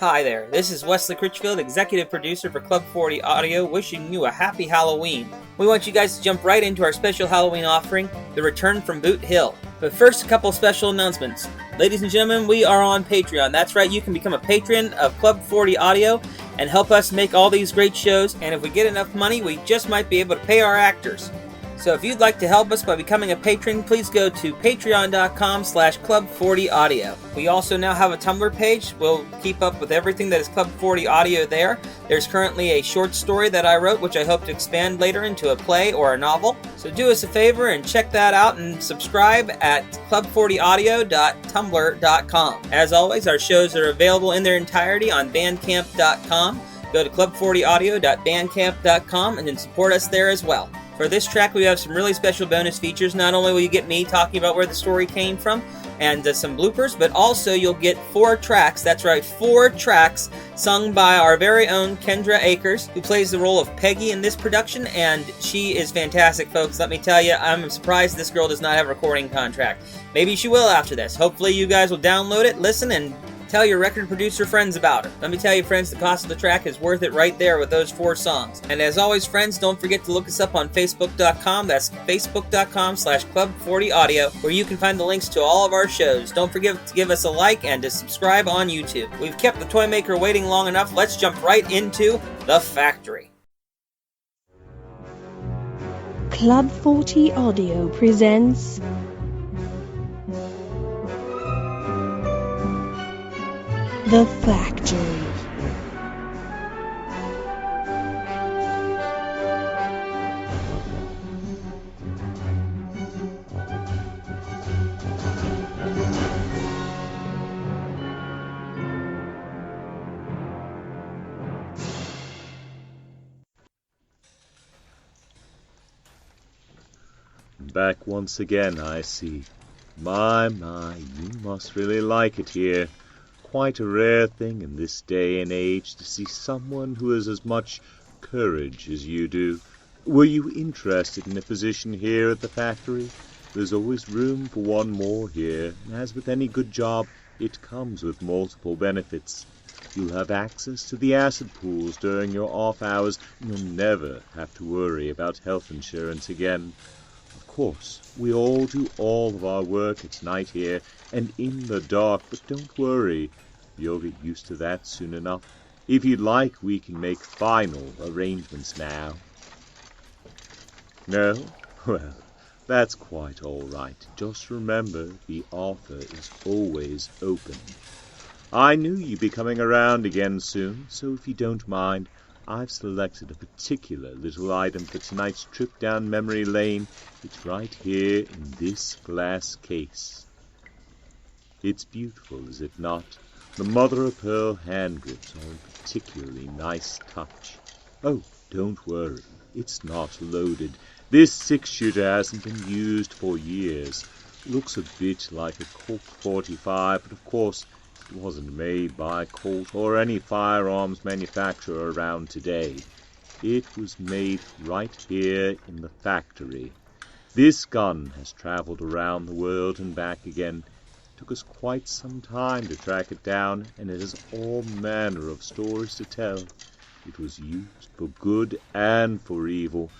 Hi there, this is Wesley Critchfield, Executive Producer for Club 40 Audio, wishing you a happy Halloween. We want you guys to jump right into our special Halloween offering, The Return from Boot Hill. But first, a couple special announcements. Ladies and gentlemen, we are on Patreon. That's right, you can become a patron of Club 40 Audio and help us make all these great shows, and if we get enough money, we just might be able to pay our actors. So if you'd like to help us by becoming a patron, please go to patreon.com/Club40Audio. We also now have a Tumblr page. We'll keep up with everything that is Club 40 Audio there. There's currently a short story that I wrote, which I hope to expand later into a play or a novel. So do us a favor and check that out and subscribe at club40audio.tumblr.com. As always, our shows are available in their entirety on bandcamp.com. Go to club40audio.bandcamp.com and then support us there as well. For this track, we have some really special bonus features. Not only will you get me talking about where the story came from and some bloopers, but also you'll get 4 tracks. That's right, 4 tracks sung by our very own Kendra Akers, who plays the role of Peggy in this production, and she is fantastic, folks. Let me tell you, I'm surprised this girl does not have a recording contract. Maybe she will after this. Hopefully you guys will download it, listen, and tell your record producer friends about her. Let me tell you, friends, the cost of the track is worth it right there with those 4 songs. And as always, friends, don't forget to look us up on Facebook.com. That's Facebook.com/Club40Audio, where you can find the links to all of our shows. Don't forget to give us a like and to subscribe on YouTube. We've kept the toy maker waiting long enough. Let's jump right into The Factory. Club 40 Audio presents The Factory. Back once again, I see. My, you must really like it here. Quite a rare thing in this day and age to see someone who has as much courage as you do. Were you interested in a position here at the factory? There's always room for one more here, and as with any good job, it comes with multiple benefits. You'll have access to the acid pools during your off hours, and you'll never have to worry about health insurance again. Of course, we all do all of our work at night here, and in the dark, but don't worry, you'll get used to that soon enough. If you'd like, we can make final arrangements now. No? Well, that's quite all right. Just remember, the offer is always open. I knew you'd be coming around again soon, so if you don't mind, I've selected a particular little item for tonight's trip down memory lane. It's right here in this glass case. It's beautiful, is it not? The mother-of-pearl hand grips are a particularly nice touch. Oh, don't worry, it's not loaded. This 6-shooter hasn't been used for years. Looks a bit like a Colt 45, but of course it wasn't made by Colt or any firearms manufacturer around today. It was made right here in the factory. This gun has traveled around the world and back again. It took us quite some time to track it down, and it has all manner of stories to tell. It was used for good and for evil.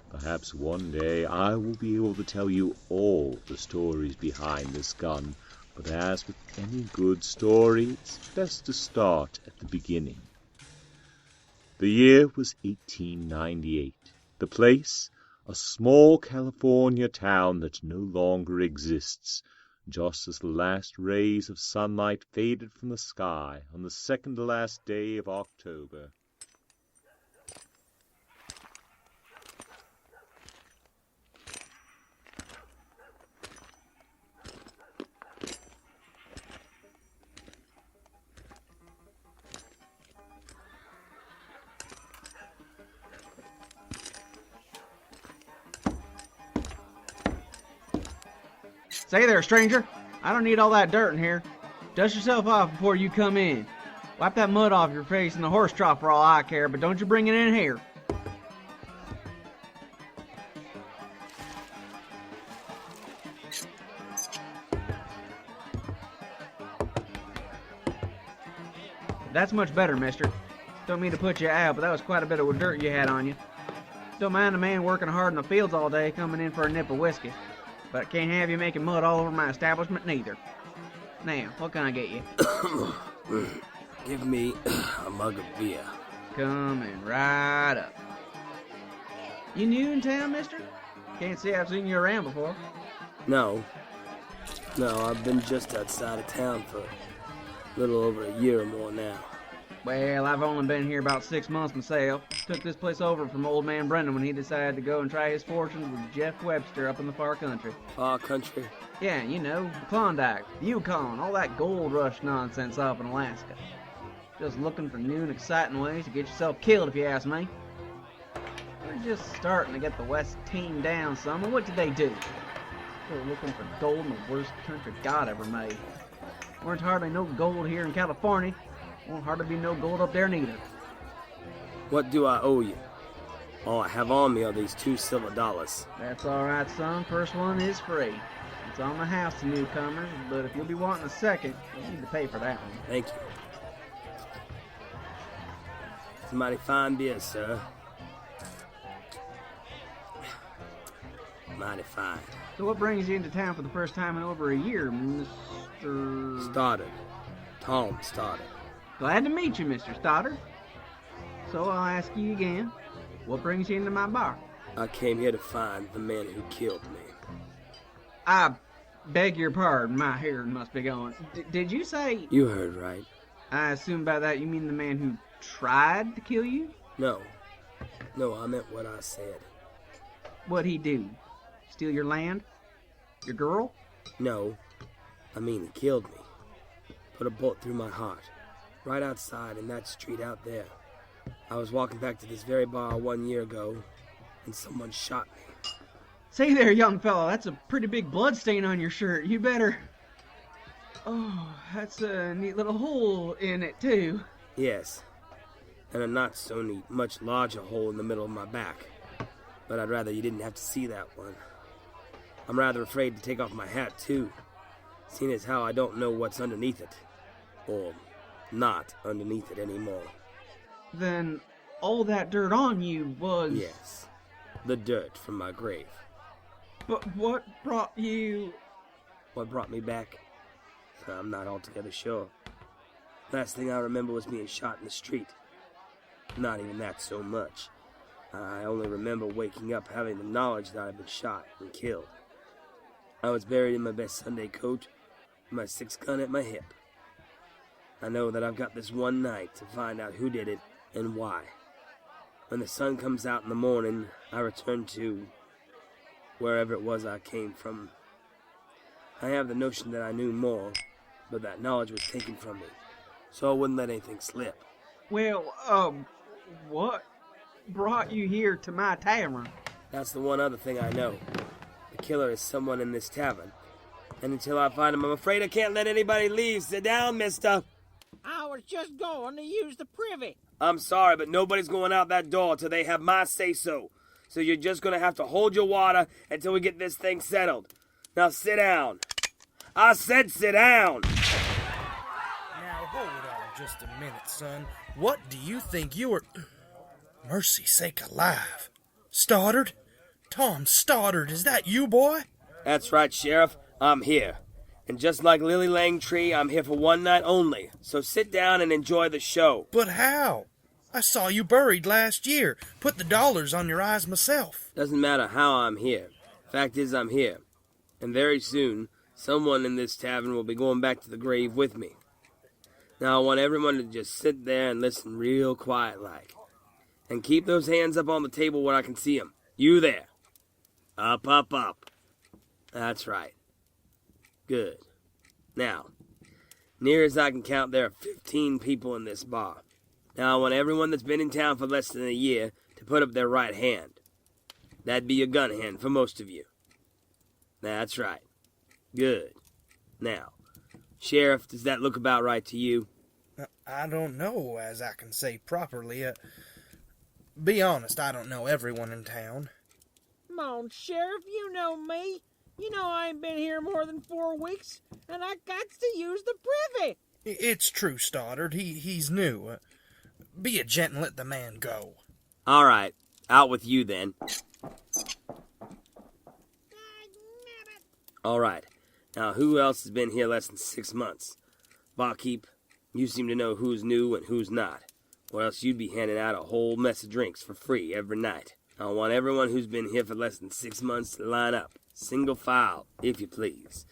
Perhaps one day I will be able to tell you all the stories behind this gun. But as with any good story, it's best to start at the beginning. The year was 1898. The place, a small California town that no longer exists, just as the last rays of sunlight faded from the sky on the second-to-last day of October. Say there, stranger. I don't need all that dirt in here. Dust yourself off before you come in. Wipe that mud off your face and the horse trough for all I care, but don't you bring it in here. That's much better, mister. Don't mean to put you out, but that was quite a bit of dirt you had on you. Don't mind a man working hard in the fields all day coming in for a nip of whiskey. But I can't have you making mud all over my establishment neither. Now, what can I get you? Give me a mug of beer. Coming right up. You new in town, mister? Can't say I've seen you around before. No, I've been just outside of town for a little over a year or more now. Well, I've only been here about 6 months myself. Took this place over from old man Brendan when he decided to go and try his fortunes with Jeff Webster up in the far country. Far country? Yeah, you know, Klondike, Yukon, all that gold rush nonsense off in Alaska. Just looking for new and exciting ways to get yourself killed, if you ask me. We're just starting to get the West team down some, and what did they do? They're looking for gold in the worst country God ever made. Weren't hardly no gold here in California. Won't hardly be no gold up there neither. What do I owe you? All I have on me are these 2 silver dollars. That's all right, son. First one is free. It's on the house to newcomers, but if you'll be wanting a second, you'll need to pay for that one. Thank you. It's a mighty fine beer, sir. Mighty fine. So what brings you into town for the first time in over a year, Mr. Stoddard. Tom Stoddard. Glad to meet you, Mr. Stoddard. So I'll ask you again, what brings you into my bar? I came here to find the man who killed me. I beg your pardon, my hearing must be going. Did you say... You heard right. I assume by that you mean the man who tried to kill you? No, I meant what I said. What'd he do? Steal your land? Your girl? No, I mean he killed me. Put a bullet through my heart. Right outside in that street out there. I was walking back to this very bar 1 year ago, and someone shot me. Say there, young fellow, that's a pretty big blood stain on your shirt. You better... Oh, that's a neat little hole in it, too. Yes, and a not so neat, much larger hole in the middle of my back. But I'd rather you didn't have to see that one. I'm rather afraid to take off my hat, too, seeing as how I don't know what's underneath it. Or not underneath it anymore. Then all that dirt on you was... Yes, the dirt from my grave. But what brought you... What brought me back? I'm not altogether sure. Last thing I remember was being shot in the street. Not even that so much. I only remember waking up having the knowledge that I'd been shot and killed. I was buried in my best Sunday coat, my 6-gun at my hip. I know that I've got this one night to find out who did it and why. When the sun comes out in the morning, I return to wherever it was I came from. I have the notion that I knew more, but that knowledge was taken from me, so I wouldn't let anything slip. Well, what brought you here to my tavern? That's the one other thing I know. The killer is someone in this tavern. And until I find him, I'm afraid I can't let anybody leave. Sit down, mister. I was just going to use the privy. I'm sorry, but nobody's going out that door till they have my say-so. So you're just going to have to hold your water until we get this thing settled. Now sit down. I said sit down. Now hold on just a minute, son. What do you think you were... Mercy's sake alive. Stoddard? Tom Stoddard, is that you, boy? That's right, Sheriff. I'm here. And just like Lily Langtree, I'm here for one night only. So sit down and enjoy the show. But how? I saw you buried last year. Put the dollars on your eyes myself. Doesn't matter how I'm here. Fact is, I'm here. And very soon, someone in this tavern will be going back to the grave with me. Now I want everyone to just sit there and listen real quiet-like. And keep those hands up on the table where I can see 'em. You there. Up, up, up. That's right. Good. Now, near as I can count, there are 15 people in this bar. Now I want everyone that's been in town for less than a year to put up their right hand. That'd be a gun hand for most of you. That's right. Good. Now, Sheriff, does that look about right to you? I don't know, as I can say properly. Be honest, I don't know everyone in town. Come on, Sheriff, you know me. You know I ain't been here more than 4 weeks, and I got to use the privy. It's true, Stoddard. He's new. Be a gent and let the man go. All right, out with you then. All right, now who else has been here less than 6 months? Barkeep, you seem to know who's new and who's not, or else you'd be handing out a whole mess of drinks for free every night. I want everyone who's been here for less than 6 months to line up, single file, if you please,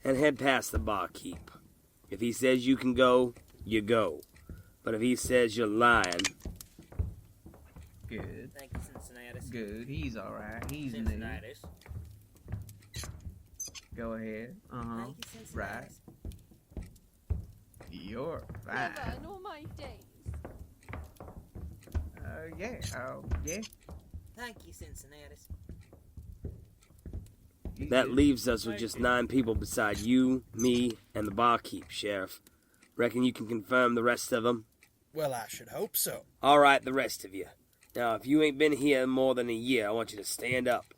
and head past the barkeep. If he says you can go, you go. But if he says you're lying... Good. Thank you, Cincinnatus. Good. He's alright. He's new. Cincinnatus. Go ahead. Uh-huh. Thank you, Cincinnatus. Right. You're fine. Never in all my days. Yeah. Yeah. Thank you, Cincinnatus. That leaves us with just 9 people beside you, me, and the barkeep, Sheriff. Reckon you can confirm the rest of them? Well, I should hope so. All right, the rest of you. Now, if you ain't been here more than a year, I want you to stand up.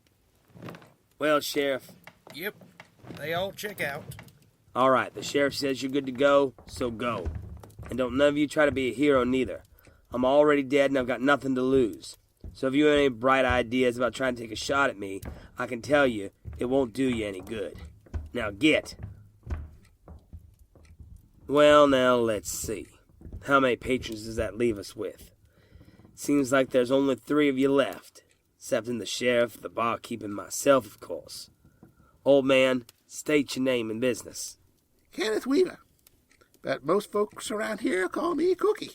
Well, Sheriff. Yep, they all check out. All right, the sheriff says you're good to go, so go. And don't none of you try to be a hero neither. I'm already dead and I've got nothing to lose. So if you have any bright ideas about trying to take a shot at me, I can tell you it won't do you any good. Now get. Well, now let's see. How many patrons does that leave us with? Seems like there's only 3 of you left, excepting the sheriff, the barkeep, and myself, of course. Old man, state your name and business. Kenneth Weaver, but most folks around here call me Cookie,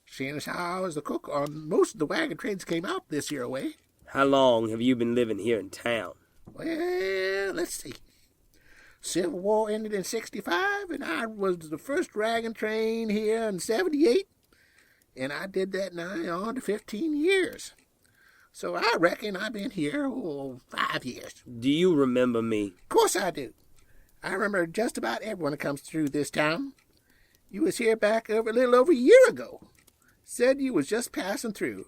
seeing as how I was the cook on most of the wagon trains came out this year way. How long have you been living here in town? Well, let's see. Civil War ended in 65, and I was the first wagon train here in 78, and I did that nigh on to 15 years. So I reckon I've been here 5 years. Do you remember me? Of course I do. I remember just about everyone that comes through this town. You was here back a little over a year ago. Said you was just passing through.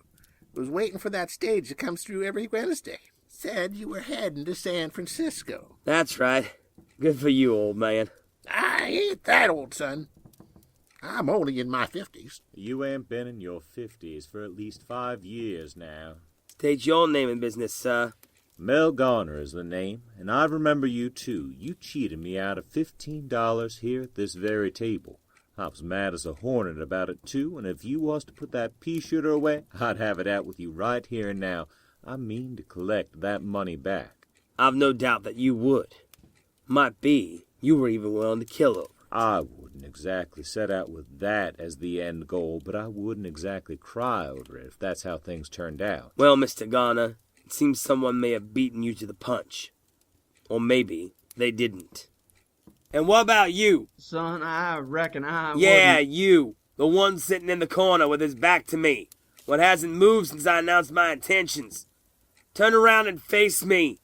Was waiting for that stage that comes through every Wednesday. Said you were heading to San Francisco. That's right. Good for you, old man. I ain't that old, son. I'm only in my 50s. You ain't been in your 50s for at least 5 years now. State your name and business, sir. Mel Garner is the name, and I remember you, too. You cheated me out of $15 here at this very table. I was mad as a hornet about it, too, and if you was to put that pea-shooter away, I'd have it out with you right here and now. I mean to collect that money back. I've no doubt that you would. Might be you were even willing to kill over. I wouldn't exactly set out with that as the end goal, but I wouldn't exactly cry over it if that's how things turned out. Well, Mr. Garner, it seems someone may have beaten you to the punch. Or maybe they didn't. And what about you? Son, I reckon I Yeah, wouldn't. you. The one sitting in the corner with his back to me. What hasn't moved since I announced my intentions. Turn around and face me.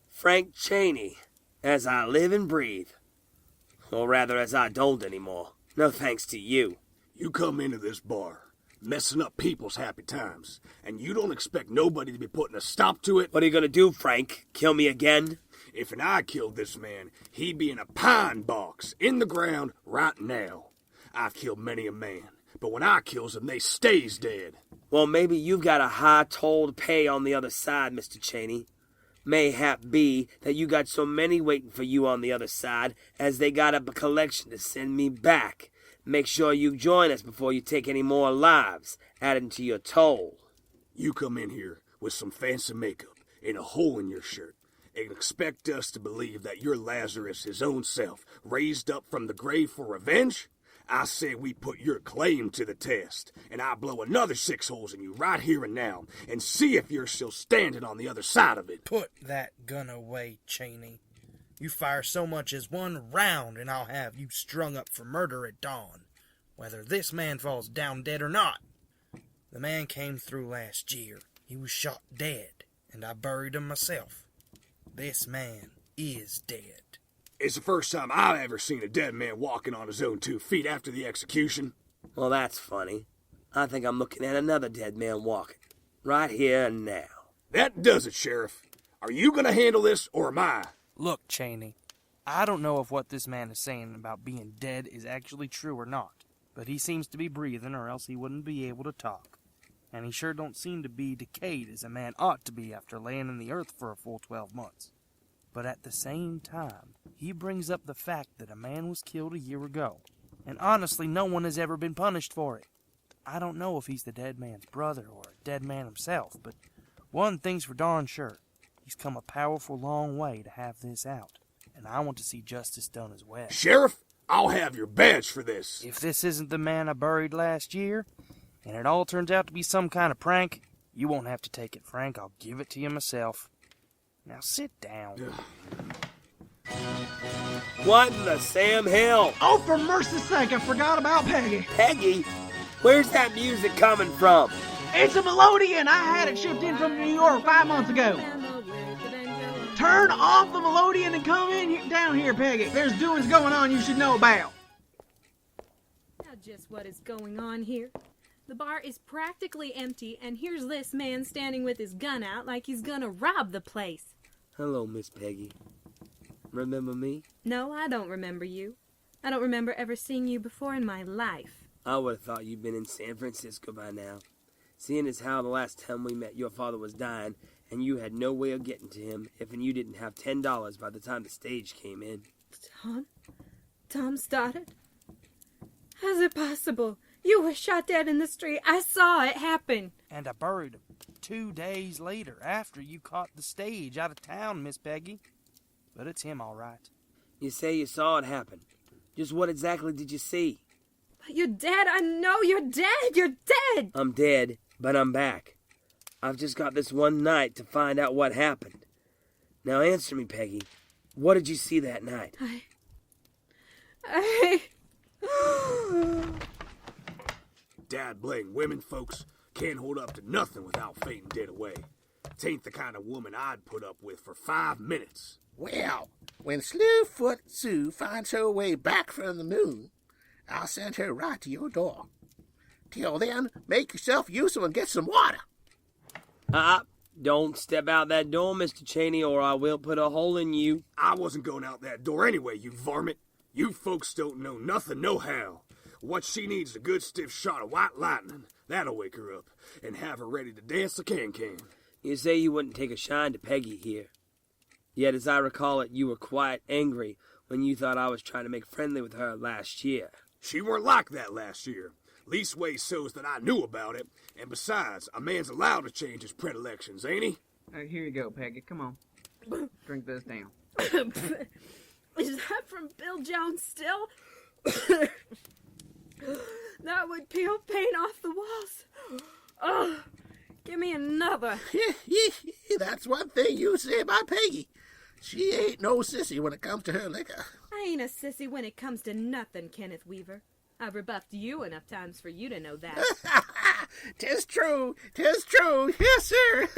Frank Cheney, as I live and breathe. Or rather, as I don't anymore. No thanks to you. You come into this bar, messing up people's happy times, and you don't expect nobody to be putting a stop to it? What are you gonna do, Frank? Kill me again? If I killed this man, he'd be in a pine box, in the ground, right now. I've killed many a man, but when I kills him, they stays dead. Well, maybe you've got a high toll to pay on the other side, Mr. Cheney. Mayhap be that you got so many waiting for you on the other side as they got up a collection to send me back. Make sure you join us before you take any more lives, adding to your toll. You come in here with some fancy makeup and a hole in your shirt and expect us to believe that you're Lazarus, his own self, raised up from the grave for revenge? I say we put your claim to the test, and I blow another 6 holes in you right here and now, and see if you're still standing on the other side of it. Put that gun away, Cheney. You fire so much as one round, and I'll have you strung up for murder at dawn, whether this man falls down dead or not. The man came through last year. He was shot dead, and I buried him myself. This man is dead. It's the first time I've ever seen a dead man walking on his own 2 feet after the execution. Well, that's funny. I think I'm looking at another dead man walking. Right here and now. That does it, Sheriff. Are you gonna handle this, or am I? Look, Cheney, I don't know if what this man is saying about being dead is actually true or not, but he seems to be breathing or else he wouldn't be able to talk. And he sure don't seem to be decayed as a man ought to be after laying in the earth for a full 12 months. But at the same time, he brings up the fact that a man was killed a year ago, and honestly no one has ever been punished for it. I don't know if he's the dead man's brother or a dead man himself, but one thing's for darn sure. He's come a powerful long way to have this out, and I want to see justice done as well. Sheriff, I'll have your badge for this. If this isn't the man I buried last year, and it all turns out to be some kind of prank, you won't have to take it, Frank. I'll give it to you myself. Now sit down. What in the Sam hell? Oh, for mercy's sake, I forgot about Peggy. Peggy? Where's that music coming from? It's a melodeon. I had it shipped in from New York 5 months ago. Turn off the melodeon and come down here, Peggy. There's doings going on you should know about. Now just what is going on here? The bar is practically empty, and here's this man standing with his gun out like he's gonna rob the place. Hello, Miss Peggy. Remember me? No, I don't remember you. I don't remember ever seeing you before in my life. I would have thought you'd been in San Francisco by now. Seeing as how the last time we met your father was dying, and you had no way of getting to him if and you didn't have $10 by the time the stage came in. Tom Stoddard? How's it possible? You were shot dead in the street. I saw it happen. And I buried him 2 days later after you caught the stage out of town, Miss Peggy. But it's him, all right. You say you saw it happen. Just what exactly did you see? But you're dead. I know you're dead. You're dead. I'm dead, but I'm back. I've just got this one night to find out what happened. Now answer me, Peggy. What did you see that night? Dad blame women folks can't hold up to nothing without fainting dead away. Tain't the kind of woman I'd put up with for 5 minutes. Well, when Slewfoot Sue finds her way back from the moon, I'll send her right to your door. Till then, make yourself useful and get some water. Don't step out that door, Mr. Cheney, or I will put a hole in you. I wasn't going out that door anyway, you varmint. You folks don't know nothing nohow. What she needs is a good stiff shot of white lightning. That'll wake her up and have her ready to dance the can-can. You say you wouldn't take a shine to Peggy here. Yet, as I recall it, you were quite angry when you thought I was trying to make friendly with her last year. She weren't like that last year. Leastways so's that I knew about it. And besides, a man's allowed to change his predilections, ain't he? Here you go, Peggy. Come on. Drink this down. Is that from Bill Jones still? That would peel paint off the walls. Oh, give me another. That's one thing you say about Peggy. She ain't no sissy when it comes to her liquor. I ain't a sissy when it comes to nothing, Kenneth Weaver. I've rebuffed you enough times for you to know that. 'Tis true, 'tis true, yes, sir.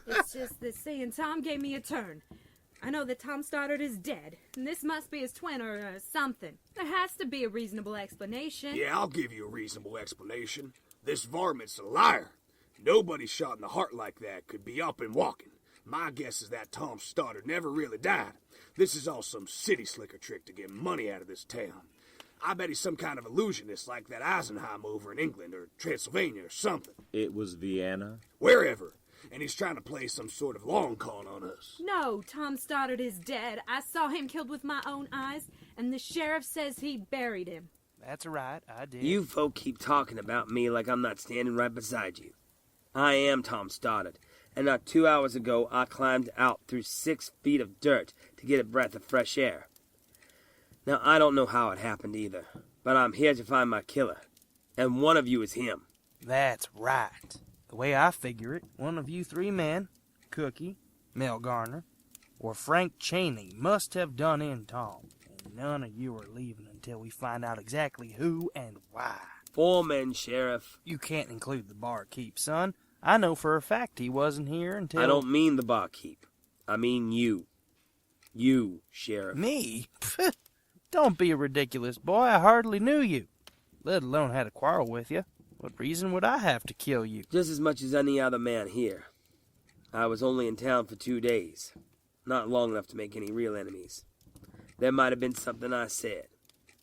It's just that seeing Tom gave me a turn. I know that Tom Stoddard is dead, and this must be his twin or something. There has to be a reasonable explanation. Yeah, I'll give you a reasonable explanation. This varmint's a liar. Nobody shot in the heart like that could be up and walking. My guess is that Tom Stoddard never really died. This is all some city slicker trick to get money out of this town. I bet he's some kind of illusionist like that Eisenheim over in England or Transylvania or something. It was Vienna? Wherever. And he's trying to play some sort of long con on us. No, Tom Stoddard is dead. I saw him killed with my own eyes, and the sheriff says he buried him. That's right, I did. You folk keep talking about me like I'm not standing right beside you. I am Tom Stoddard, and not 2 hours ago I climbed out through 6 feet of dirt to get a breath of fresh air. Now, I don't know how it happened either, but I'm here to find my killer, and one of you is him. That's right. The way I figure it, one of you 3 men, Cookie, Mel Garner, or Frank Cheney, must have done in Tom, and none of you are leaving until we find out exactly who and why. 4 men, Sheriff. You can't include the barkeep, son. I know for a fact he wasn't here until... I don't mean the barkeep. I mean you. You, Sheriff. Me? Don't be a ridiculous boy. I hardly knew you, let alone had a quarrel with you. What reason would I have to kill you? Just as much as any other man here. I was only in town for 2 days. Not long enough to make any real enemies. There might have been something I said,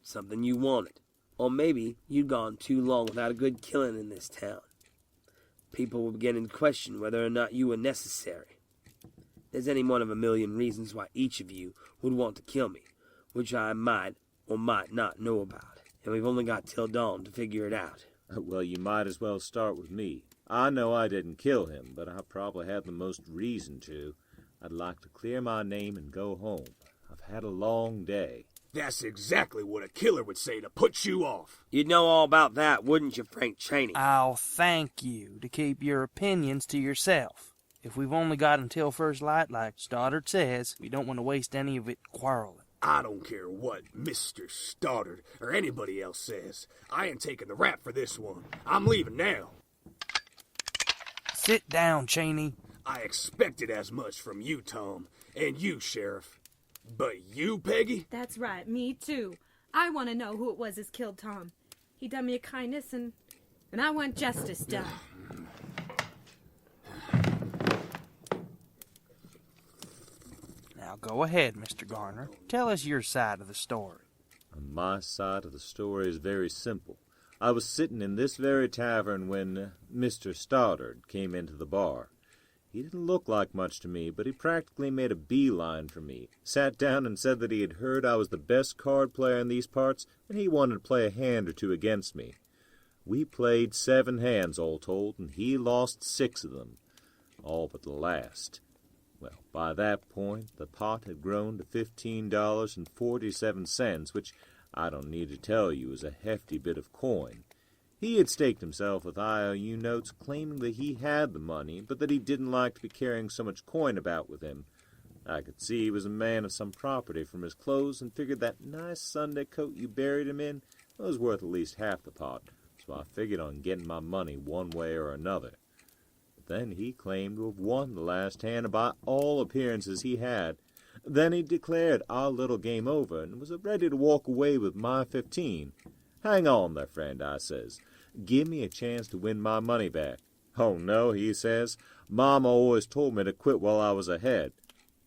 something you wanted, or maybe you'd gone too long without a good killing in this town. People were beginning to question whether or not you were necessary. There's any one of a million reasons why each of you would want to kill me, which I might or might not know about, and we've only got till dawn to figure it out. Well, you might as well start with me. I know I didn't kill him, but I probably had the most reason to. I'd like to clear my name and go home. I've had a long day. That's exactly what a killer would say to put you off. You'd know all about that, wouldn't you, Frank Chaney? I'll thank you to keep your opinions to yourself. If we've only got until first light, like Stoddard says, we don't want to waste any of it quarreling. I don't care what Mr. Stoddard or anybody else says. I ain't taking the rap for this one. I'm leaving now. Sit down, Chaney. I expected as much from you, Tom, and you, Sheriff. But you, Peggy? That's right, me too. I want to know who it was that killed Tom. He done me a kindness, and I want justice done. Now go ahead, Mr. Garner. Tell us your side of the story. My side of the story is very simple. I was sitting in this very tavern when Mr. Stoddard came into the bar. He didn't look like much to me, but he practically made a beeline for me, sat down and said that he had heard I was the best card player in these parts, and he wanted to play a hand or two against me. We played 7 hands all told, and he lost 6 of them, all but the last. Well, by that point, the pot had grown to $15.47, which I don't need to tell you is a hefty bit of coin. He had staked himself with IOU notes, claiming that he had the money, but that he didn't like to be carrying so much coin about with him. I could see he was a man of some property from his clothes, and figured that nice Sunday coat you buried him in was worth at least half the pot, so I figured on getting my money one way or another. But then he claimed to have won the last hand, and by all appearances he had. Then he declared our little game over, and was ready to walk away with my 15. "Hang on there, friend," I says. "Give me a chance to win my money back." "Oh, no," he says. "Mama always told me to quit while I was ahead."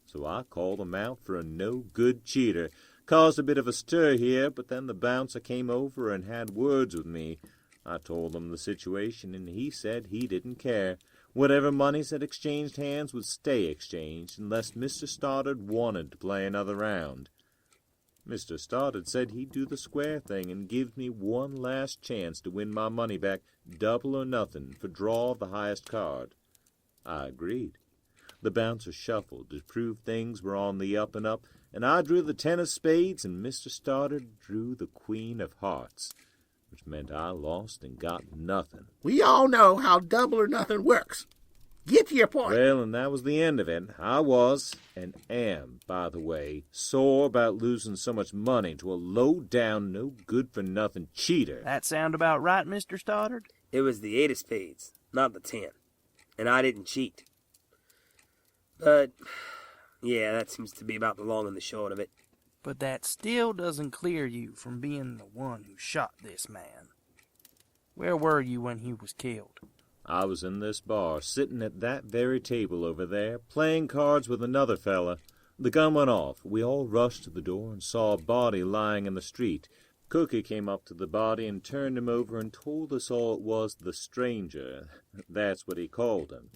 So I called him out for a no-good cheater. Caused a bit of a stir here, but then the bouncer came over and had words with me. I told him the situation, and he said he didn't care. Whatever monies had exchanged hands would stay exchanged, unless Mr. Stoddard wanted to play another round. Mr. Stoddard said he'd do the square thing and give me one last chance to win my money back, double or nothing, for draw of the highest card. I agreed. The bouncer shuffled to prove things were on the up and up, and I drew the 10 of spades, and Mr. Stoddard drew the queen of hearts, which meant I lost and got nothing. We all know how double or nothing works. Get to your point. Well, and that was the end of it. I was, and am, by the way, sore about losing so much money to a low-down, no-good-for-nothing cheater. That sound about right, Mr. Stoddard? It was the 8 of spades, not the 10. And I didn't cheat. But, yeah, that seems to be about the long and the short of it. But that still doesn't clear you from being the one who shot this man. Where were you when he was killed? I was in this bar, sitting at that very table over there, playing cards with another fella. The gun went off. We all rushed to the door and saw a body lying in the street. Cookie came up to the body and turned him over and told us all it was the stranger. That's what he called him.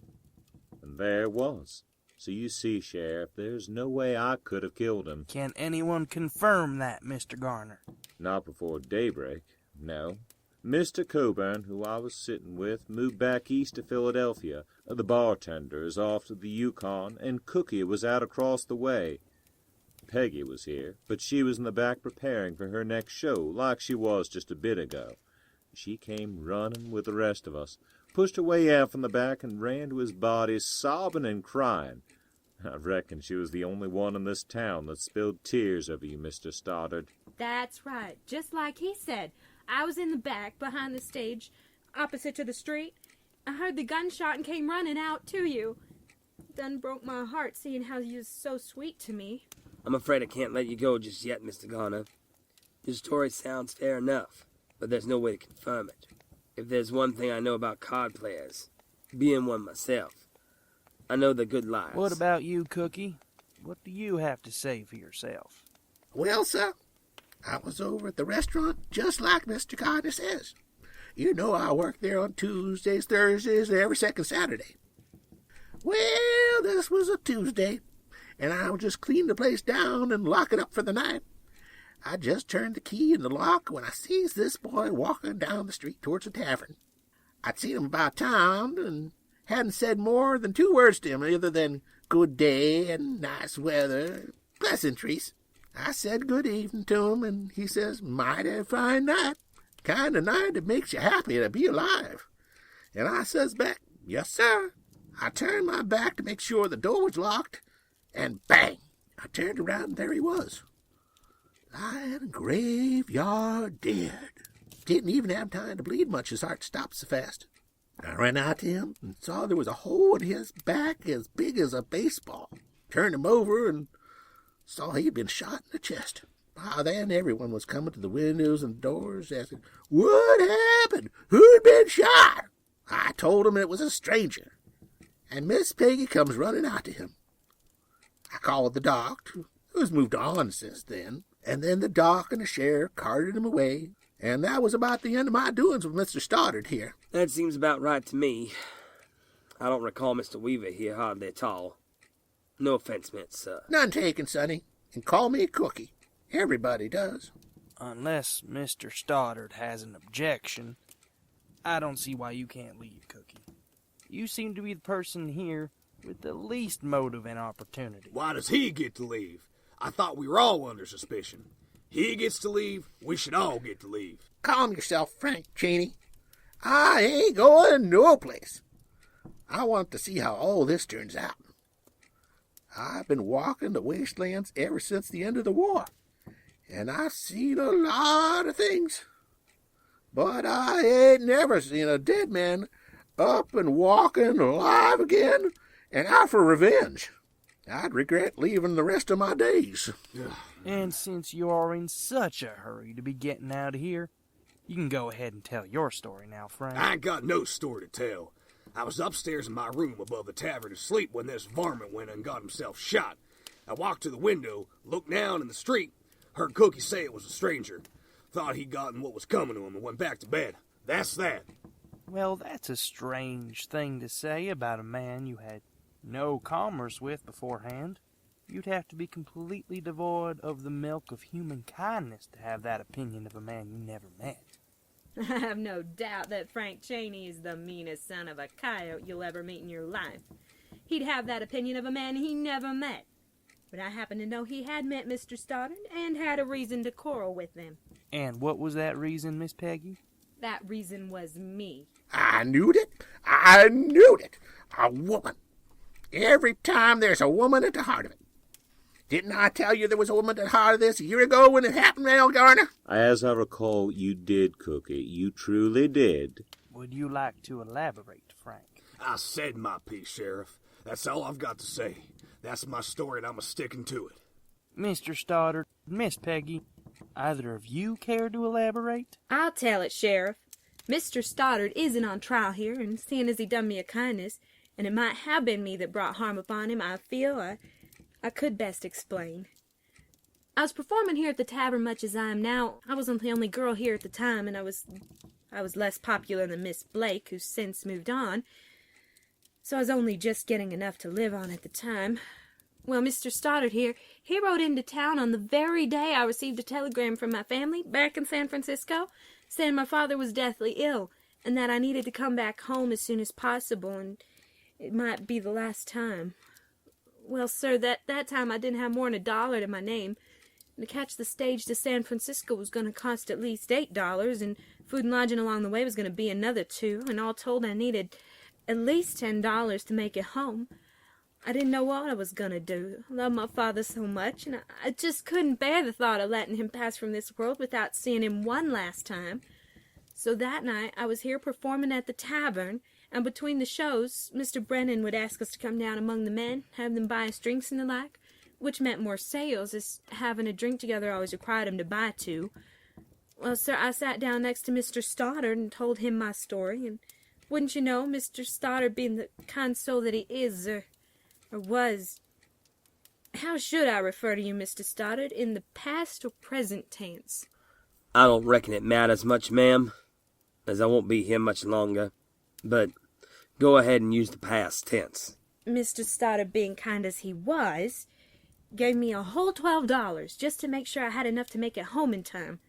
And there it was. So you see, Sheriff, there's no way I could have killed him. Can anyone confirm that, Mr. Garner? Not before daybreak, no. Mr. Coburn, who I was sitting with, moved back east to Philadelphia. The bartender is off to the Yukon, and Cookie was out across the way. Peggy was here, but she was in the back preparing for her next show, like she was just a bit ago. She came running with the rest of us, pushed her way out from the back, and ran to his body, sobbing and crying. I reckon she was the only one in this town that spilled tears over you, Mr. Stoddard. That's right, just like he said. I was in the back, behind the stage, opposite to the street. I heard the gunshot and came running out to you. Done broke my heart seeing how you was so sweet to me. I'm afraid I can't let you go just yet, Mr. Garner. Your story sounds fair enough, but there's no way to confirm it. If there's one thing I know about card players, being one myself, I know they're good liars. What about you, Cookie? What do you have to say for yourself? Well, sir, I was over at the restaurant just like Mr. Carter says. You know I work there on Tuesdays, Thursdays, and every second Saturday. Well, this was a Tuesday, and I was just cleaning the place down and lock it up for the night. I just turned the key in the lock when I sees this boy walking down the street towards the tavern. I'd seen him about town and hadn't said more than 2 words to him other than good day and nice weather, pleasantries. I said good evening to him, and he says, mighty fine night, kind of night that makes you happy to be alive. And I says back, yes, sir. I turned my back to make sure the door was locked, and bang, I turned around and there he was. Lying graveyard dead. Didn't even have time to bleed much, his heart stopped so fast. I ran out to him and saw there was a hole in his back as big as a baseball. Turned him over and saw he'd been shot in the chest. By then everyone was coming to the windows and doors asking, what happened? Who'd been shot? I told him it was a stranger. And Miss Peggy comes running out to him. I called the doc, who's moved on since then, and then the doc and the sheriff carted him away, and that was about the end of my doings with Mr. Stoddard here. That seems about right to me. I don't recall Mr. Weaver here hardly at all. No offense meant, sir. None taken, Sonny, and call me Cookie. Everybody does. Unless Mr. Stoddard has an objection, I don't see why you can't leave, Cookie. You seem to be the person here with the least motive and opportunity. Why does he get to leave? I thought we were all under suspicion. He gets to leave, we should all get to leave. Calm yourself, Frank Cheney. I ain't going no place. I want to see how all this turns out. I've been walking the wastelands ever since the end of the war, and I've seen a lot of things. But I ain't never seen a dead man up and walking alive again and out for revenge. I'd regret leaving the rest of my days. And since you are in such a hurry to be getting out of here, you can go ahead and tell your story now, Frank. I ain't got no story to tell. I was upstairs in my room above the tavern asleep when this varmint went and got himself shot. I walked to the window, looked down in the street, heard Cookie say it was a stranger. Thought he'd gotten what was coming to him and went back to bed. That's that. Well, that's a strange thing to say about a man you had no commerce with beforehand. You'd have to be completely devoid of the milk of human kindness to have that opinion of a man you never met. I have no doubt that Frank Cheney is the meanest son of a coyote you'll ever meet in your life. He'd have that opinion of a man he never met. But I happen to know he had met Mr. Stoddard and had a reason to quarrel with him. And what was that reason, Miss Peggy? That reason was me. I knew it. I knew it. A woman. Every time there's a woman at the heart of it. Didn't I tell you there was a woman at the heart of this a year ago when it happened, Al Garner? As I recall, you did, Cookie. You truly did. Would you like to elaborate, Frank? I said my piece, Sheriff. That's all I've got to say. That's my story, and I'm a-sticking to it. Mr. Stoddard, Miss Peggy, either of you care to elaborate? I'll tell it, Sheriff. Mr. Stoddard isn't on trial here, and seeing as he done me a kindness, and it might have been me that brought harm upon him, I feel I could best explain. I was performing here at the tavern much as I am now. I wasn't the only girl here at the time, and I was less popular than Miss Blake, who's since moved on, so I was only just getting enough to live on at the time. Well, Mr. Stoddard here, he rode into town on the very day I received a telegram from my family back in San Francisco, saying my father was deathly ill, and that I needed to come back home as soon as possible, and it might be the last time. Well, sir, that time I didn't have more than $1 to my name. And to catch the stage to San Francisco was going to cost at least $8, and food and lodging along the way was going to be another $2, and all told I needed at least $10 to make it home. I didn't know what I was going to do. I loved my father so much, and I just couldn't bear the thought of letting him pass from this world without seeing him one last time. So that night I was here performing at the tavern, and between the shows, Mr. Brennan would ask us to come down among the men, have them buy us drinks and the like, which meant more sales, as having a drink together always required him to buy 2. Well, sir, I sat down next to Mr. Stoddard and told him my story, and wouldn't you know, Mr. Stoddard being the kind soul that he is, or was, How should I refer to you, Mr. Stoddard, in the past or present tense? I don't reckon it matters much, ma'am, as I won't be here much longer. But go ahead and use the past tense. Mr. Stoddard, being kind as he was, gave me a whole $12 just to make sure I had enough to make it home in time.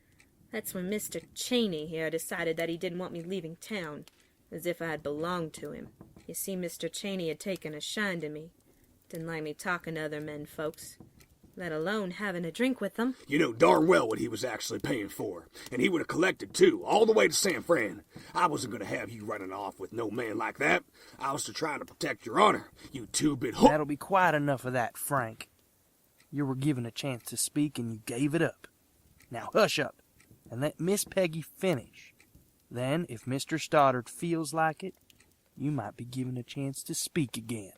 That's when Mr. Cheney here decided that he didn't want me leaving town, as if I had belonged to him. You see, Mr. Cheney had taken a shine to me. Didn't like me talking to other men folks, let alone having a drink with them. You know darn well what he was actually paying for. And he would have collected, too, all the way to San Fran. I wasn't going to have you running off with no man like that. I was trying to protect your honor, you two-bit ho— That'll be quite enough of that, Frank. You were given a chance to speak and you gave it up. Now hush up and let Miss Peggy finish. Then, if Mr. Stoddard feels like it, you might be given a chance to speak again.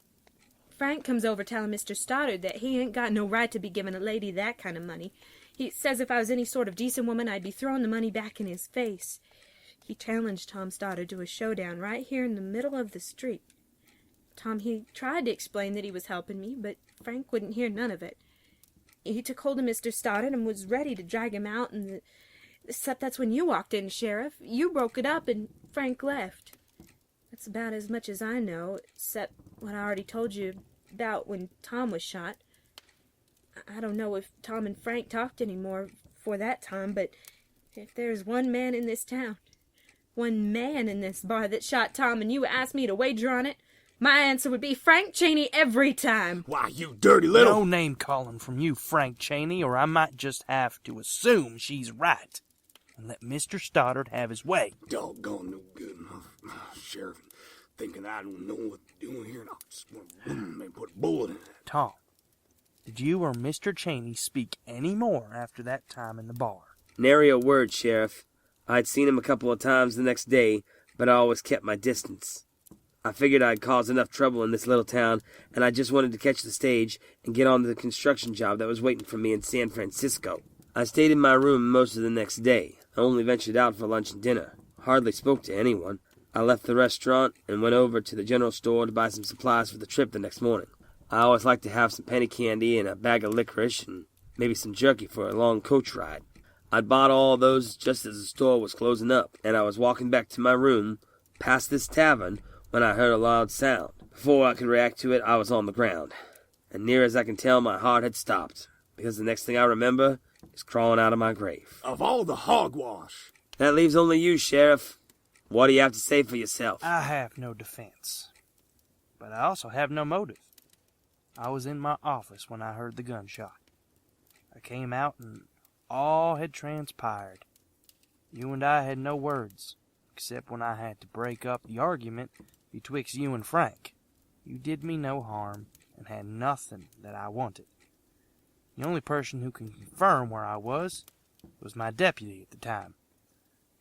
Frank comes over telling Mr. Stoddard that he ain't got no right to be giving a lady that kind of money. He says if I was any sort of decent woman, I'd be throwing the money back in his face. He challenged Tom Stoddard to a showdown right here in the middle of the street. Tom, he tried to explain that he was helping me, but Frank wouldn't hear none of it. He took hold of Mr. Stoddard and was ready to drag him out, except that's when you walked in, Sheriff. You broke it up and Frank left. That's about as much as I know, except what I already told you about when Tom was shot. I don't know if Tom and Frank talked anymore for that time, but if there's one man in this town, one man in this bar that shot Tom, and you asked me to wager on it, my answer would be Frank Cheney every time. Why, you dirty little— No name-calling from you, Frank Cheney, or I might just have to assume she's right and let Mr. Stoddard have his way. Doggone no good. Sheriff, thinking I don't know what to do here, and I just want to put a bullet in it. Tom, did you or Mr. Cheney speak any more after that time in the bar? Nary a word, Sheriff. I'd seen him a couple of times the next day, but I always kept my distance. I figured I'd caused enough trouble in this little town, and I just wanted to catch the stage and get on to the construction job that was waiting for me in San Francisco. I stayed in my room most of the next day. I only ventured out for lunch and dinner. Hardly spoke to anyone. I left the restaurant and went over to the general store to buy some supplies for the trip the next morning. I always like to have some penny candy and a bag of licorice and maybe some jerky for a long coach ride. I'd bought all those just as the store was closing up, and I was walking back to my room, past this tavern, when I heard a loud sound. Before I could react to it, I was on the ground. And near as I can tell, my heart had stopped, because the next thing I remember is crawling out of my grave. Of all the hogwash. That leaves only you, Sheriff. What do you have to say for yourself? I have no defense, but I also have no motive. I was in my office when I heard the gunshot. I came out and all had transpired. You and I had no words, except when I had to break up the argument betwixt you and Frank. You did me no harm and had nothing that I wanted. The only person who can confirm where I was my deputy at the time.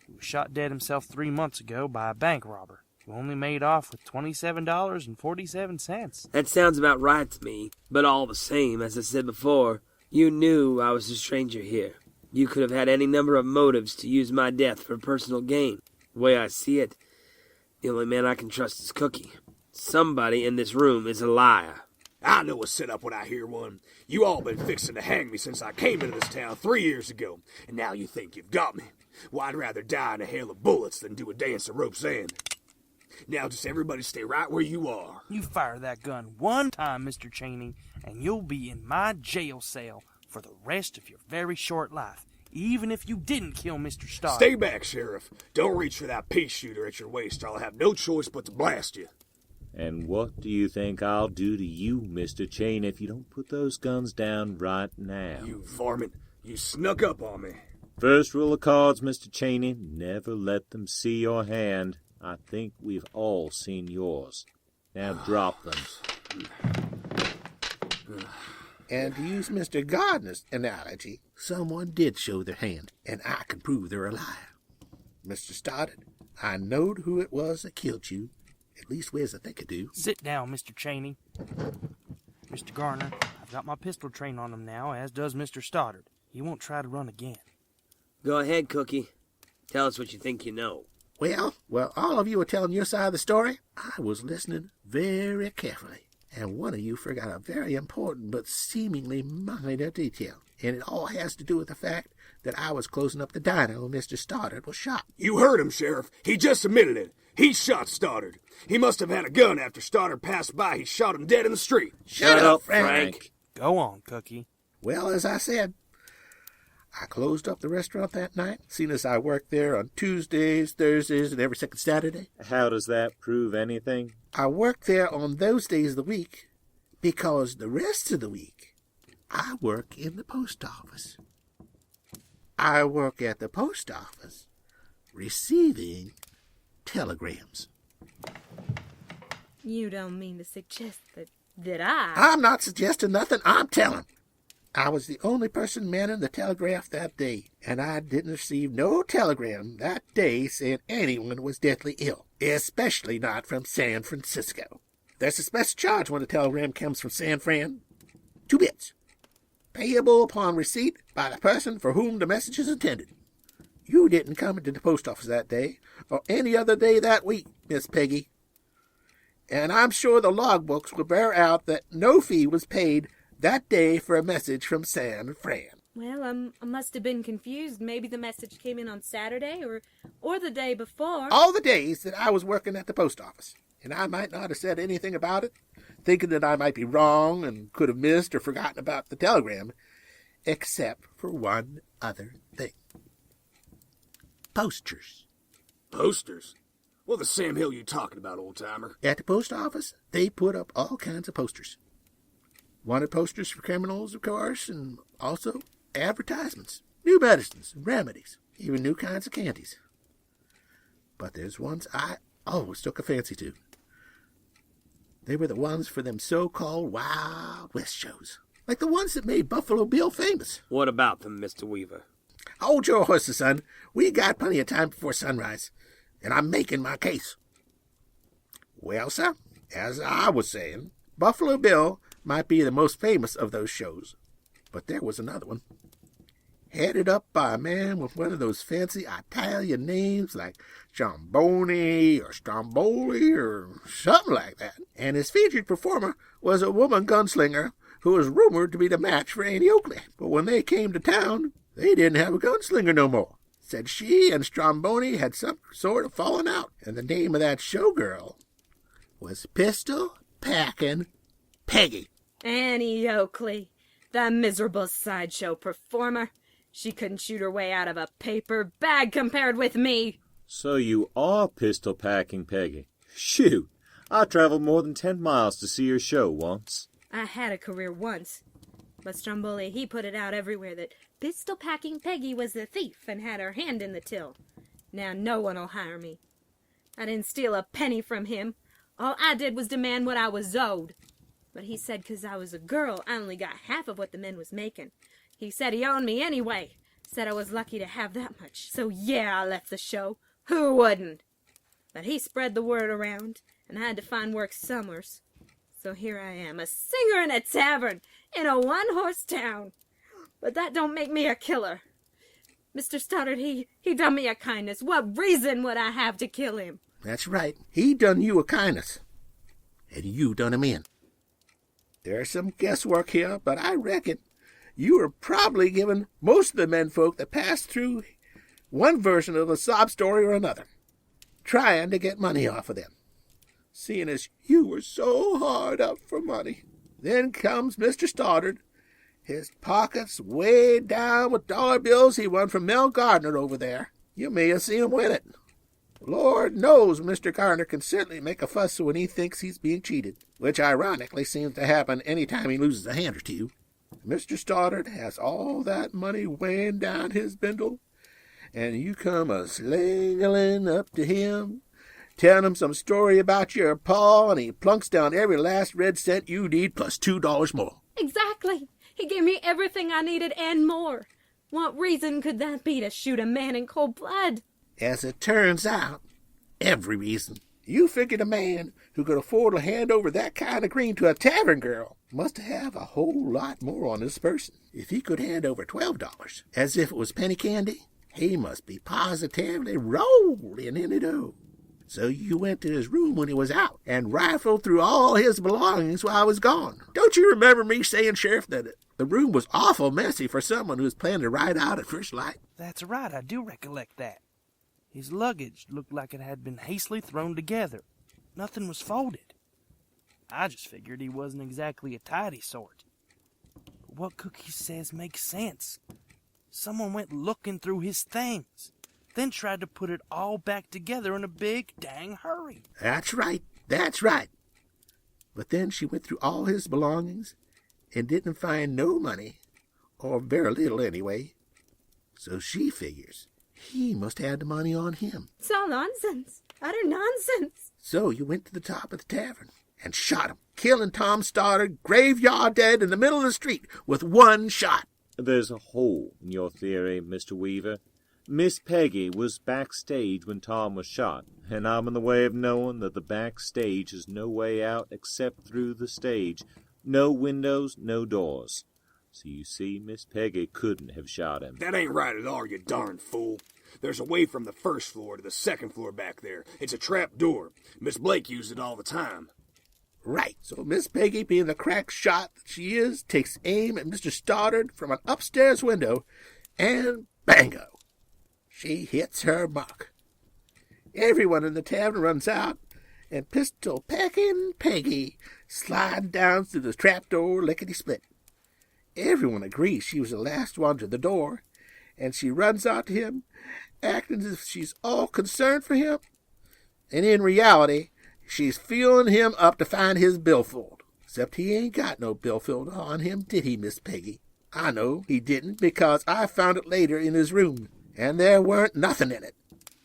He was shot dead himself 3 months ago by a bank robber who only made off with $27.47. That sounds about right to me, but all the same, as I said before, you knew I was a stranger here. You could have had any number of motives to use my death for personal gain. The way I see it, the only man I can trust is Cookie. Somebody in this room is a liar. I know a sit-up when I hear one. You all been fixing to hang me since I came into this town 3 years ago, and now you think you've got me. Well, I'd rather die in a hail of bullets than do a dance of rope's end. Now just everybody stay right where you are. You fire that gun one time, Mr. Cheney, and you'll be in my jail cell for the rest of your very short life, even if you didn't kill Mr. Stoddard. Stay back, Sheriff. Don't reach for that pea shooter at your waist, or I'll have no choice but to blast you. And what do you think I'll do to you, Mr. Chain, if you don't put those guns down right now? You varmint, you snuck up on me. First rule of cards, Mr. Cheney, never let them see your hand. I think we've all seen yours. Now drop them. And to use Mr. Gardner's analogy, someone did show their hand, and I can prove they're a liar. Mr. Stoddard, I knowed who it was that killed you. At least where's I think I do. Sit down, Mr. Cheney. Mr. Garner, I've got my pistol trained on him now, as does Mr. Stoddard. He won't try to run again. Go ahead, Cookie. Tell us what you think you know. Well, all of you are telling your side of the story, I was listening very carefully. And one of you forgot a very important but seemingly minor detail. And it all has to do with the fact that I was closing up the diner when Mr. Stoddard was shot. You heard him, Sheriff. He just admitted it. He shot Stoddard. He must have had a gun after Stoddard passed by. He shot him dead in the street. Shut up, Frank. Go on, Cookie. Well, as I said, I closed up the restaurant that night, seeing as I worked there on Tuesdays, Thursdays, and every second Saturday. How does that prove anything? I worked there on those days of the week because the rest of the week I work in the post office. I work at the post office receiving telegrams. You don't mean to suggest that I... I'm not suggesting nothing, I'm telling. I was the only person manning the telegraph that day, and I didn't receive no telegram that day saying anyone was deathly ill, especially not from San Francisco. There's a special charge when a telegram comes from San Fran. 2 bits, payable upon receipt by the person for whom the message is intended. You didn't come into the post office that day, or any other day that week, Miss Peggy. And I'm sure the logbooks will bear out that no fee was paid that day for a message from San Fran. Well, I must have been confused. Maybe the message came in on Saturday or the day before. All the days that I was working at the post office. And I might not have said anything about it, thinking that I might be wrong and could have missed or forgotten about the telegram, except for one other thing. Posters. Posters? What the Sam Hill you talking about, old-timer? At the post office, they put up all kinds of posters. Wanted posters for criminals, of course, and also advertisements, new medicines and remedies, even new kinds of candies. But there's ones I always took a fancy to. They were the ones for them so-called Wild West shows, like the ones that made Buffalo Bill famous. What about them, Mr. Weaver? Hold your horses, son. We got plenty of time before sunrise, and I'm making my case. Well, sir, as I was saying, Buffalo Bill might be the most famous of those shows, but there was another one, headed up by a man with one of those fancy Italian names like Tromboni or Stromboli or something like that, and his featured performer was a woman gunslinger who was rumored to be the match for Annie Oakley. But when they came to town, they didn't have a gunslinger no more. Said she and Stromboni had some sort of fallen out, and the name of that showgirl was Pistol Packin' Peggy. Annie Oakley, the miserable sideshow performer. She couldn't shoot her way out of a paper bag compared with me. So you are pistol-packing Peggy. Shoot, I traveled more than 10 miles to see your show once. I had a career once, but Stromboli, he put it out everywhere that pistol-packing Peggy was the thief and had her hand in the till. Now no one'll hire me. I didn't steal a penny from him. All I did was demand what I was owed. But he said 'cause I was a girl, I only got half of what the men was making. He said he owned me anyway. Said I was lucky to have that much. So yeah, I left the show. Who wouldn't? But he spread the word around, and I had to find work somewheres. So here I am, a singer in a tavern, in a one-horse town. But that don't make me a killer. Mr. Stoddard, he done me a kindness. What reason would I have to kill him? That's right. He done you a kindness, and you done him in. There's some guesswork here, but I reckon you were probably giving most of the menfolk that passed through one version of a sob story or another, trying to get money off of them, seeing as you were so hard up for money. Then comes Mr. Stoddard, his pockets weighed down with dollar bills he won from Mel Gardner over there. You may have seen him win it. Lord knows Mr. Gardner can certainly make a fuss when he thinks he's being cheated, which ironically seems to happen any time he loses a hand or two. Mr. Stoddard has all that money weighing down his bindle, and you come a-slingling up to him, telling him some story about your pa, and he plunks down every last red cent you need plus $2 more. Exactly. He gave me everything I needed and more. What reason could that be to shoot a man in cold blood? As it turns out, every reason. You figured a man who could afford to hand over that kind of green to a tavern girl must have a whole lot more on his person. If he could hand over $12, as if it was penny candy, he must be positively rolling in it all. So you went to his room when he was out and rifled through all his belongings while I was gone. Don't you remember me saying, Sheriff, that the room was awful messy for someone who was planning to ride out at first light? That's right, I do recollect that. His luggage looked like it had been hastily thrown together. Nothing was folded. I just figured he wasn't exactly a tidy sort. But what Cookie says makes sense. Someone went looking through his things, then tried to put it all back together in a big dang hurry. That's right, that's right. But then she went through all his belongings and didn't find no money, or very little anyway. So she figures he must have the money on him. It's all nonsense. Utter nonsense. So you went to the top of the tavern and shot him, killing Tom Stoddard graveyard dead in the middle of the street with one shot. There's a hole in your theory, Mr. Weaver. Miss Peggy was backstage when Tom was shot, and I'm in the way of knowing that the backstage is no way out except through the stage. No windows, no doors. So you see, Miss Peggy couldn't have shot him. That ain't right at all, you darn fool. There's a way from the first floor to the second floor back there. It's a trap door. Miss Blake used it all the time. Right, so Miss Peggy, being the crack shot that she is, takes aim at Mr. Stoddard from an upstairs window, and bango! She hits her mark. Everyone in the tavern runs out, and pistol-packing Peggy slides down through the trapdoor lickety-split. Everyone agrees she was the last one to the door, and she runs out to him, acting as if she's all concerned for him, and in reality, she's fueling him up to find his billfold. Except he ain't got no billfold on him, did he, Miss Peggy? I know he didn't, because I found it later in his room, and there weren't nothing in it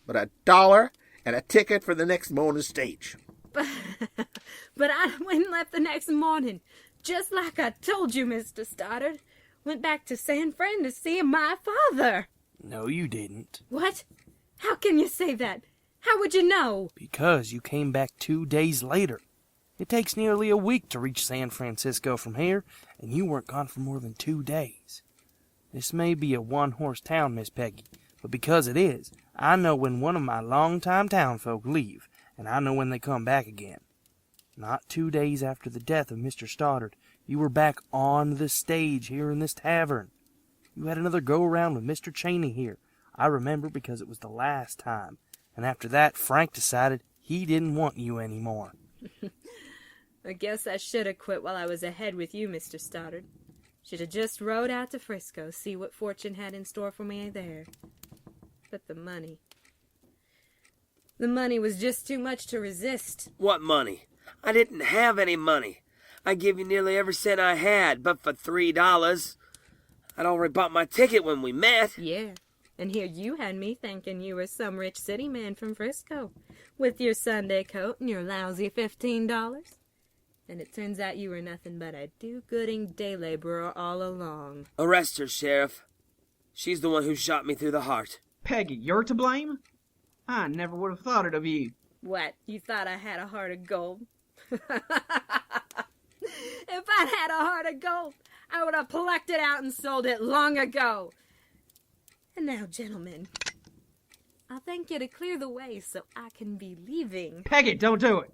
but $1 and a ticket for the next morning's stage. But I went and left the next morning, just like I told you, Mr. Stoddard. Went back to San Fran to see my father. No, you didn't. What? How can you say that? How would you know? Because you came back 2 days later. It takes nearly a week to reach San Francisco from here, and you weren't gone for more than 2 days. This may be a one-horse town, Miss Peggy, but because it is, I know when one of my long-time townfolk leave, and I know when they come back again. Not 2 days after the death of Mr. Stoddard, you were back on the stage here in this tavern. You had another go-around with Mr. Cheney here. I remember because it was the last time. And after that, Frank decided he didn't want you anymore. I guess I should have quit while I was ahead with you, Mr. Stoddard. Should have just rode out to Frisco, see what fortune had in store for me there. But the money was just too much to resist. What money? I didn't have any money. I gave you nearly every cent I had, but for $3. I'd already bought my ticket when we met. Yeah, and here you had me thinking you were some rich city man from Frisco, with your Sunday coat and your lousy $15. And it turns out you were nothing but a do-gooding day laborer all along. Arrest her, Sheriff. She's the one who shot me through the heart. Peggy, you're to blame? I never would have thought it of you. What, you thought I had a heart of gold? If I'd had a heart of gold, I would have plucked it out and sold it long ago. And now, gentlemen, I'll thank you to clear the way so I can be leaving. Peggy, don't do it.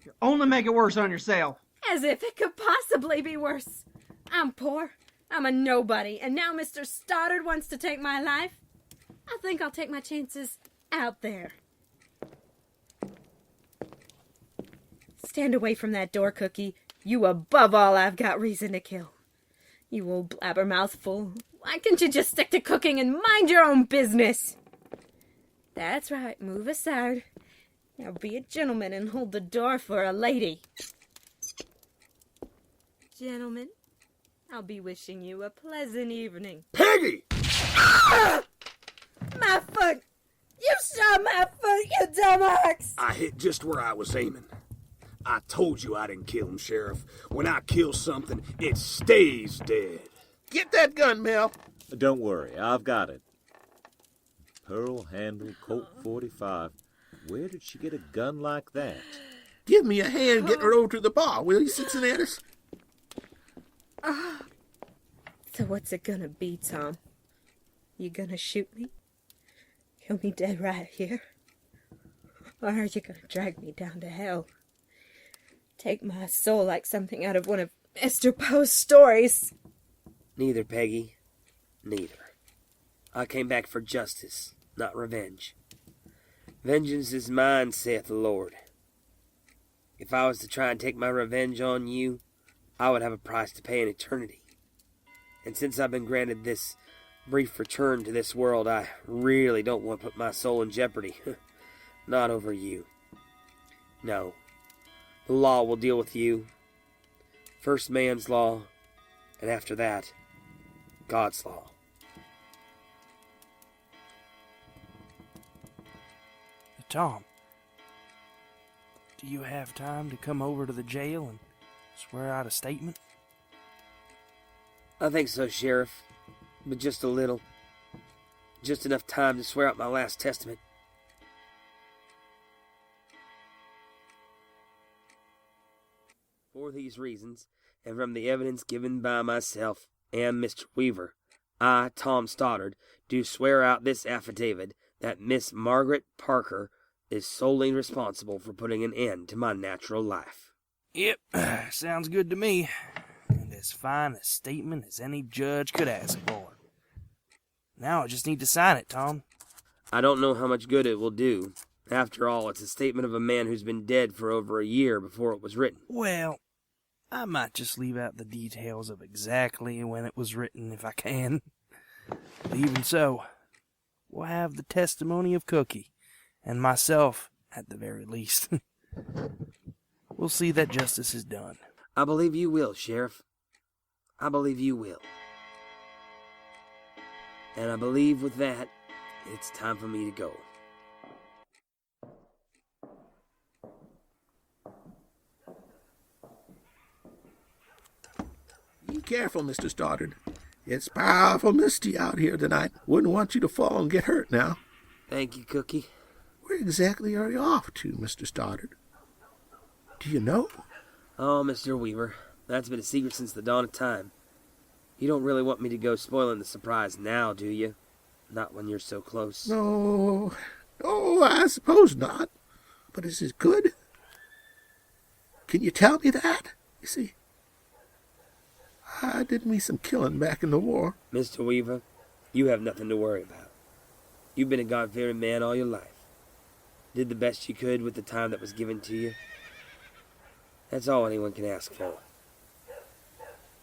You'll only make it worse on yourself. As if it could possibly be worse. I'm poor, I'm a nobody, and now Mr. Stoddard wants to take my life. I think I'll take my chances out there. Stand away from that door, Cookie. You above all I've got reason to kill. You old blabbermouth fool. Why can't you just stick to cooking and mind your own business? That's right, move aside. Now be a gentleman and hold the door for a lady. Gentlemen, I'll be wishing you a pleasant evening. Peggy! My foot! You shot my foot, you dumb ox! I hit just where I was aiming. I told you I didn't kill him, Sheriff. When I kill something, it stays dead. Get that gun, Mel. Don't worry, I've got it. Pearl-handled Colt 45. Where did she get a gun like that? Give me a hand getting her over to the bar, will you, Cincinnatus? So what's it gonna be, Tom? You gonna shoot me? Kill me dead right here? Or are you going to drag me down to hell? Take my soul like something out of one of Mr. Poe's stories? Neither, Peggy. Neither. I came back for justice, not revenge. Vengeance is mine, saith the Lord. If I was to try and take my revenge on you, I would have a price to pay in eternity. And since I've been granted this brief return to this world, I really don't want to put my soul in jeopardy. Not over you. No. The law will deal with you. First man's law, and after that, God's law. Tom, do you have time to come over to the jail and swear out a statement? I think so, Sheriff. But just a little. Just enough time to swear out my last testament. For these reasons, and from the evidence given by myself and Mr. Weaver, I, Tom Stoddard, do swear out this affidavit that Miss Margaret Parker is solely responsible for putting an end to my natural life. Yep, sounds good to me. And as fine a statement as any judge could ask for. Now I just need to sign it, Tom. I don't know how much good it will do. After all, it's a statement of a man who's been dead for over a year before it was written. Well, I might just leave out the details of exactly when it was written if I can. But even so, we'll have the testimony of Cookie, and myself, at the very least. We'll see that justice is done. I believe you will, Sheriff. I believe you will. And I believe with that, it's time for me to go. Be careful, Mr. Stoddard. It's powerful misty out here tonight. Wouldn't want you to fall and get hurt now. Thank you, Cookie. Where exactly are you off to, Mr. Stoddard? Do you know? Oh, Mr. Weaver, that's been a secret since the dawn of time. You don't really want me to go spoiling the surprise now, do you? Not when you're so close. No, I suppose not. But is it good? Can you tell me that? You see, I did me some killing back in the war. Mr. Weaver, you have nothing to worry about. You've been a God-fearing man all your life. Did the best you could with the time that was given to you. That's all anyone can ask for.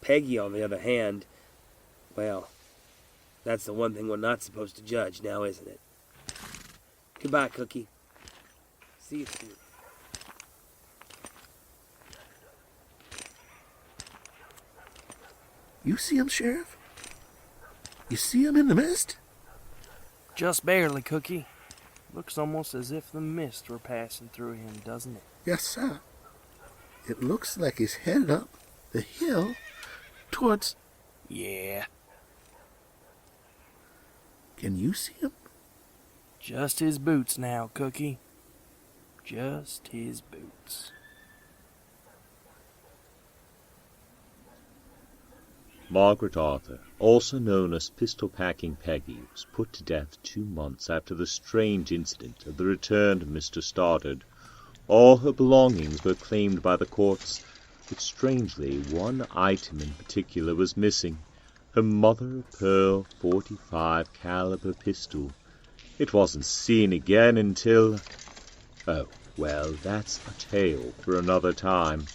Peggy, on the other hand, well, that's the one thing we're not supposed to judge now, isn't it? Goodbye, Cookie. See you soon. You see him, Sheriff? You see him in the mist? Just barely, Cookie. Looks almost as if the mist were passing through him, doesn't it? Yes, sir. It looks like he's headed up the hill towards... Yeah. Can you see him? Just his boots now, Cookie. Just his boots. Margaret Arthur, also known as Pistol-Packing Peggy, was put to death 2 months after the strange incident of the return of Mr. Stoddard. All her belongings were claimed by the courts, but strangely one item in particular was missing, her mother-of-pearl .45 caliber pistol. It wasn't seen again until... Oh, well, that's a tale for another time.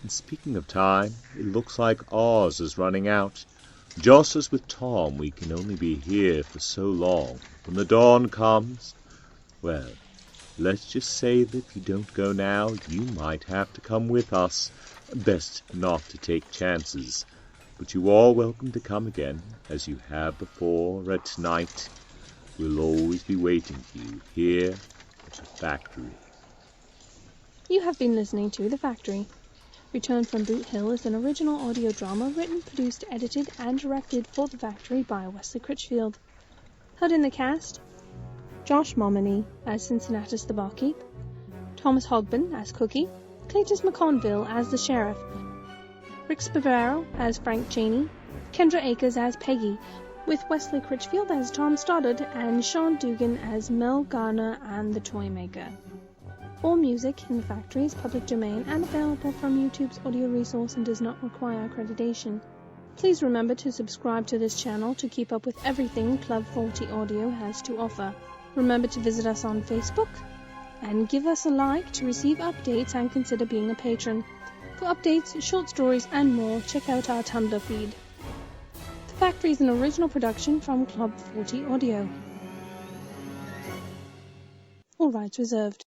And speaking of time, it looks like ours is running out. Just as with Tom, we can only be here for so long. When the dawn comes, well, let's just say that if you don't go now, you might have to come with us. Best not to take chances. But you are welcome to come again, as you have before at night. We'll always be waiting for you here at the factory. You have been listening to The Factory. Return from Boot Hill is an original audio drama written, produced, edited, and directed for The Factory by Wesley Critchfield. Heard in the cast: Josh Momini as Cincinnatus the Barkeep, Thomas Hogben as Cookie, Cletus McConville as the Sheriff, Rick Spavaro as Frank Cheney, Kendra Akers as Peggy, with Wesley Critchfield as Tom Stoddard and Sean Dugan as Mel Garner and the Toymaker. All music in the factory is public domain and available from YouTube's audio resource and does not require accreditation. Please remember to subscribe to this channel to keep up with everything Club 40 Audio has to offer. Remember to visit us on Facebook and give us a like to receive updates and consider being a patron. For updates, short stories and more, check out our Tumblr feed. The Factory is an original production from Club 40 Audio. All rights reserved.